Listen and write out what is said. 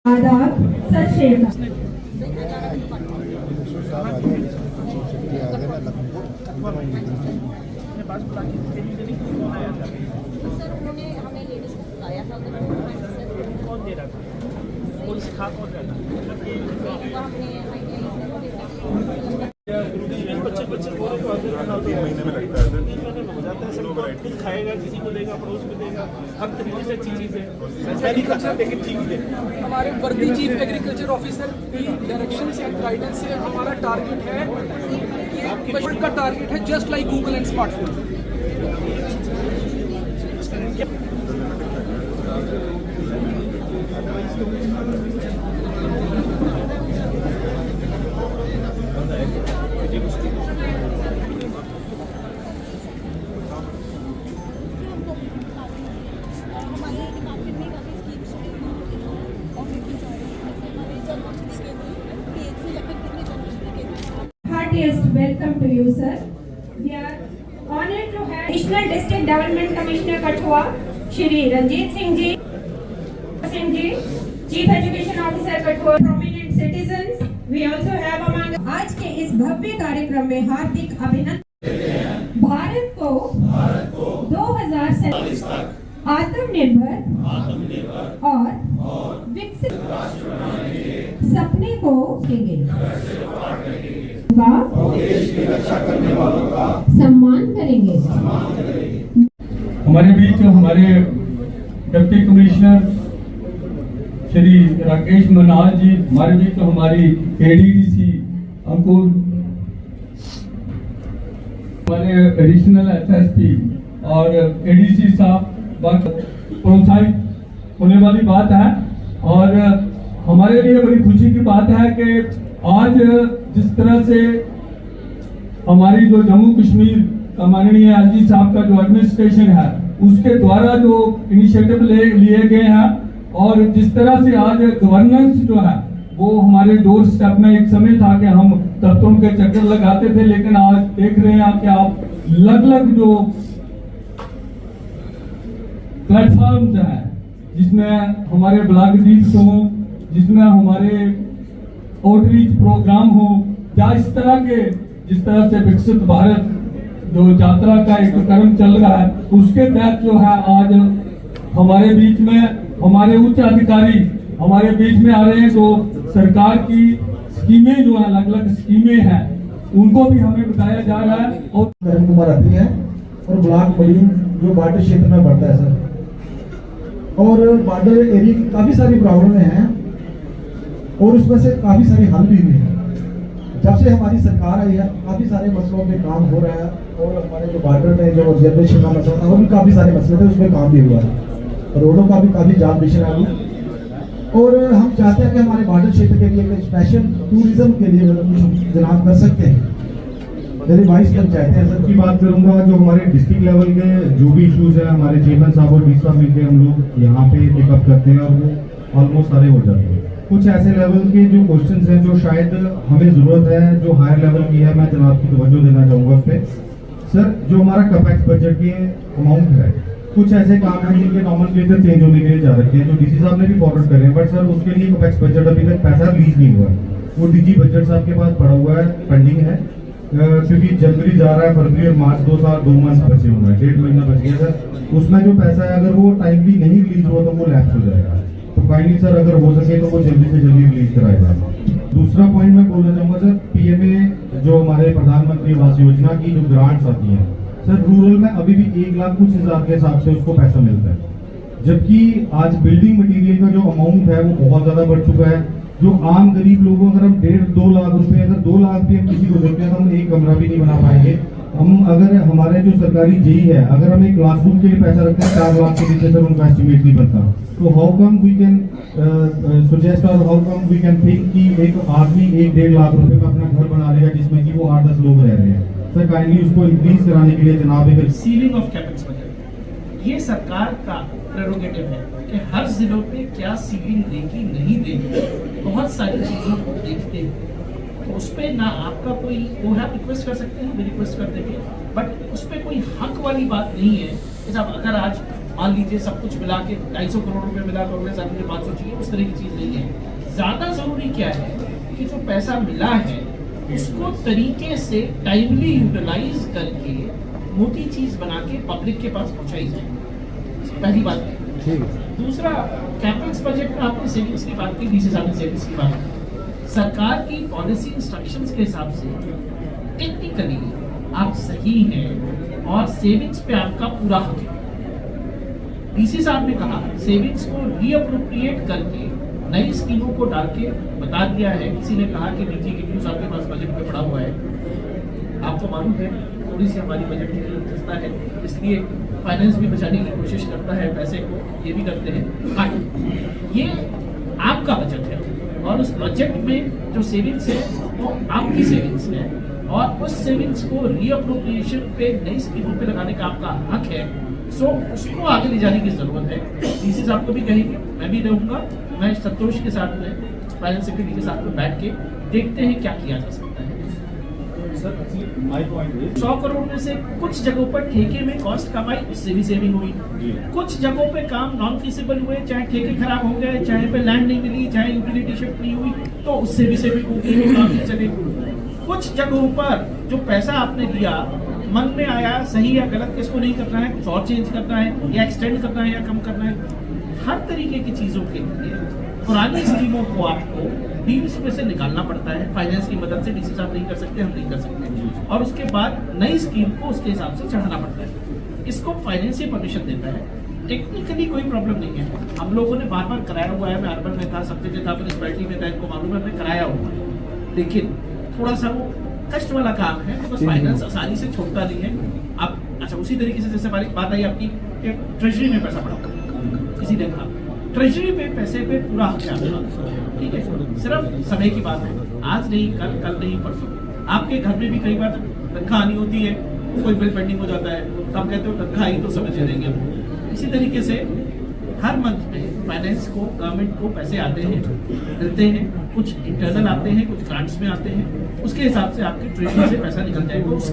आदाब, सत श्री अकाल। सर उन्होंने हमें लेडीज को बुलाया था कौन दे रहा था कौन सिखा कौन रहा था बच्चे तीन महीने में लगता है 3 महीने में हो जाता है सब खुद खाएगा किसी को देगा पड़ोस को देगा हर तरीके से अच्छी चीज़ है एग्रीकल्चर लेकिन ठीक है। हमारे वर्दी चीफ एग्रीकल्चर ऑफिसर की डायरेक्शन से गाइडेंस से हमारा टारगेट है कि बजट का टारगेट है just like Google and smartphone. Heartiest welcome to you, sir. We are honored to have Additional District Development Commissioner Kathua, Shri Ranjit Singh ji, Chief Education Officer Kathua, prominent citizens. We also have among आज के इस भव्य कार्यक्रम में हार्दिक अभिनंदन। भारत को 2047 तक आत्मनिर्भर और विकसित सपने को देंगे। देश की रक्षा करने वालों का सम्मान करेंगे। हमारे बीच हमारे डिप्टी कमिश्नर श्री राकेश मनाल जी, हमारे बीच हमारी एडीडीसी अंकुर, हमारे एडिशनल एसएसपी और एडीसी साहब, प्रोत्साहित होने वाली बात है। और हमारे लिए बड़ी खुशी की बात है कि आज जिस तरह से हमारी जो जम्मू कश्मीर का माननीय एलजी साहब का जो एडमिनिस्ट्रेशन है उसके द्वारा जो इनिशिएटिव लिए गए हैं और जिस तरह से आज गवर्नेंस जो है वो हमारे डोर स्टेप में, एक समय था कि हम दफ्तरों के चक्कर लगाते थे, लेकिन आज देख रहे हैं कि आप अलग-अलग जो प्लेटफॉर्म्स हैं जिसमें हमारे ब्लॉक लीड्स हों, जिसमें हमारे आउटरीच प्रोग्राम हो, या इस तरह के जिस तरह से विकसित भारत जो यात्रा का एक क्रम चल रहा है उसके तहत जो है आज हमारे बीच में हमारे उच्च अधिकारी हमारे बीच में आ रहे हैं। तो सरकार की स्कीमें जो है अलग-अलग स्कीमें हैं उनको भी हमें बताया जा रहा है। और करण कुमार अभी है और ब्लॉक बलिंग जो बॉर्डर क्षेत्र में बढ़ता है सर, और बॉर्डर एरिया की काफी सारी प्रॉब्लम हैं और उसमें से काफी सारी हल भी हुई है। जब से हमारी सरकार आई है काफी सारे मसलों पे काम हो रहा है और हमारे जो बॉर्डर में जो रिजर्वेशन का मसला था वो भी काफी सारे मसले थे, उसमें काम भी हुआ है। रोडों का भी काफी जाम मिशन है और हम चाहते हैं कि हमारे बॉर्डर क्षेत्र के लिए स्पेशल टूरिज्म के लिए कुछ जनाब कर सकते हैं। मेरी 22 पंचायतें हैं सर की बात करूंगा। जो हमारे डिस्ट्रिक्ट लेवल के जो भी इश्यूज है हमारे चेयरमैन साहब और डी साहब मिलकर हम लोग यहाँ पे पिकअप करते हैं और वो ऑलमोस्ट सारे हो जाते हैं। कुछ ऐसे लेवल के जो क्वेश्चंस हैं जो शायद हमें जरूरत है जो हायर लेवल की है, मैं जनाब की तवज्जो देना चाहूंगा उस पर। सर जो हमारा कपैक्स बजट के अमाउंट है, कुछ ऐसे काम हैं जिनके नॉमेनक्लेचर चेंज होने के लिए जा रखे हैं जो डीसी साहब ने भी फॉरवर्ड करे हैं, बट सर उसके लिए कपैक्स बजट अभी तक पैसा रिलीज नहीं हुआ है। वो डीजी बजट साहब के पास पड़ा हुआ है, पेंडिंग है, क्योंकि जनवरी जा रहा है, फरवरी और मार्च 2 मंथ बचे हुए हैं, 1.5 महीना बच गया सर। उसमें जो पैसा है अगर वो टाइमली नहीं रिलीज हुआ तो वो लैप्स हो जाएगा। तो फाइनली सर अगर हो सके तो वो जल्दी से जल्दी रिलीज कराएगा। दूसरा पॉइंट मैं बोलना चाहूंगा सर, पीएमए जो हमारे प्रधानमंत्री आवास योजना की जो ग्रांट्स आती हैं सर, रूरल में अभी भी 1 लाख कुछ हजार के हिसाब से उसको पैसा मिलता है, जबकि आज बिल्डिंग मटेरियल का जो अमाउंट है वो बहुत ज्यादा बढ़ चुका है। जो आम गरीब लोगों अगर हम 1.5-2 लाख रुपए, अगर 2 लाख भी हम किसी को देते हैं तो हम एक कमरा भी नहीं बना पाएंगे। हम अगर हमारे जो सरकारी जेई है अगर हम एक क्लासरूम के लिए पैसा रखते हैं 4 लाख के नीचे सर उनका एस्टिमेट नहीं बनता। तो how come we can suggest और how come we can think कि एक आदमी 1-1.5 लाख रुपए का अपना घर बना लेगा जिसमें कि वो 8-10 लोग रह रहे हैं। सर काइंडली उसको इंक्रीज कराने के लिए जनाब एक सीलिंग ऑफ कैपेक्स बजट ये सरकार का प्रेरोगेटिव है कि हर जिलों पे क्या सीलिंग देगी नहीं देगी, बहुत सारी चीज़ों को देखते हैं। तो उस पर ना आपका कोई वो है, रिक्वेस्ट कर सकते हैं, भी रिक्वेस्ट कर देंगे, बट उस पर कोई हक वाली बात नहीं है कि साहब अगर आज मान लीजिए सब कुछ मिला के 250 करोड़ रुपए मिला तो अगले साल मुझे 500 चाहिए, उस तरह की चीज नहीं है। ज्यादा जरूरी क्या है कि जो पैसा मिला है उसको तरीके से टाइमली यूटिलाइज करके मोटी चीज बना के पब्लिक के पास पहुंचाई जाए, पहली बात है। दूसरा, कैपेक्स बजट में आपने सेविंग्स की बात की, डीसी साहब ने सेविंग्स की बात की। सरकार की पॉलिसी इंस्ट्रक्शंस के हिसाब से टेक्निकली आप सही हैं और सेविंग्स पे आपका पूरा हक है। डीसी साहब ने कहा सेविंग्स को रीअप्रोप्रिएट करके नई स्कीमों को डाल के बता दिया है। किसी ने कहा कि निजी की न्यूज आपके पास बजट में पड़ा हुआ है, आपको मालूम है थोड़ी सी हमारी बजट की व्यवस्था है, इसलिए फाइनेंस भी बचाने की कोशिश करता है पैसे को, ये भी करते हैं। बट ये आपका बजट है और उस बजट में जो सेविंग्स है वो आपकी सेविंग्स है और उस सेविंग्स को रीअप्रोप्रिएशन पे नई स्कीमों पे लगाने का आपका हक है। सो उसको आगे ले जाने की जरूरत है। डीसी साहब को भी कहेंगे, मैं भी रहूंगा, मैं संतोष के साथ में फाइनेंस सेक्रेटरी के साथ में बैठ के देखते हैं क्या किया जा सकता है। 100 करोड़ में से कुछ जगहों पर ठेके में कॉस्ट कमाई, उससे भी सेविंग हुई। कुछ जगहों पे काम नॉन फीसिबल हुए, चाहे ठेके खराब हो गए, चाहे पे लैंड नहीं मिली, चाहे यूटिलिटी शिफ्ट नहीं हुई, तो उससे भी सेविंग होगी, वो काम नहीं चलेगी। कुछ जगहों पर जो पैसा आपने दिया मन में आया सही या गलत, किसको नहीं करना है, कुछ और चेंज करना है या एक्सटेंड करना है या कम करना है, हर तरीके की चीजों के लिए पुरानी स्कीमों को आपको डील्स में से निकालना पड़ता है। फाइनेंस की मदद से डीसी साहब नहीं कर सकते, हम नहीं कर सकते, और उसके बाद नई स्कीम को उसके हिसाब से चढ़ाना पड़ता है। इसको फाइनेंस ही परमिशन देता है। टेक्निकली कोई प्रॉब्लम नहीं है। हम लोगों ने बार बार कराया हुआ है, मैं अर्बन में था, सब जगह था, म्यूनिसपैलिटी में था, इनको मालूम है, हमने कराया हुआ है। लेकिन थोड़ा सा वो कष्ट वाला काम है, बिकॉज फाइनेंस आसानी से छोड़ता नहीं है। अब अच्छा, उसी तरीके से जैसे बात आई आपकी ट्रेजरी में पैसा पड़ा, किसी ने कहा ट्रेजरी पे पैसे पे पूरा हक है आपका, ठीक है, सिर्फ समय की बात है, आज नहीं कल, कल नहीं परसों। आपके घर में भी कई बार तनख्वाह आनी होती है, कोई बिल पेंडिंग हो जाता है, तो आप कहते हो तनख्वाह आई तो समय दे देंगे। इसी तरीके से हर मंथ में फाइनेंस को, गवर्नमेंट को पैसे आते हैं, मिलते हैं, कुछ इंटरनल आते हैं, कुछ ग्रांट्स में आते हैं, उसके हिसाब से आपकी ट्रेजरी से पैसा निकल जाएगा। उसके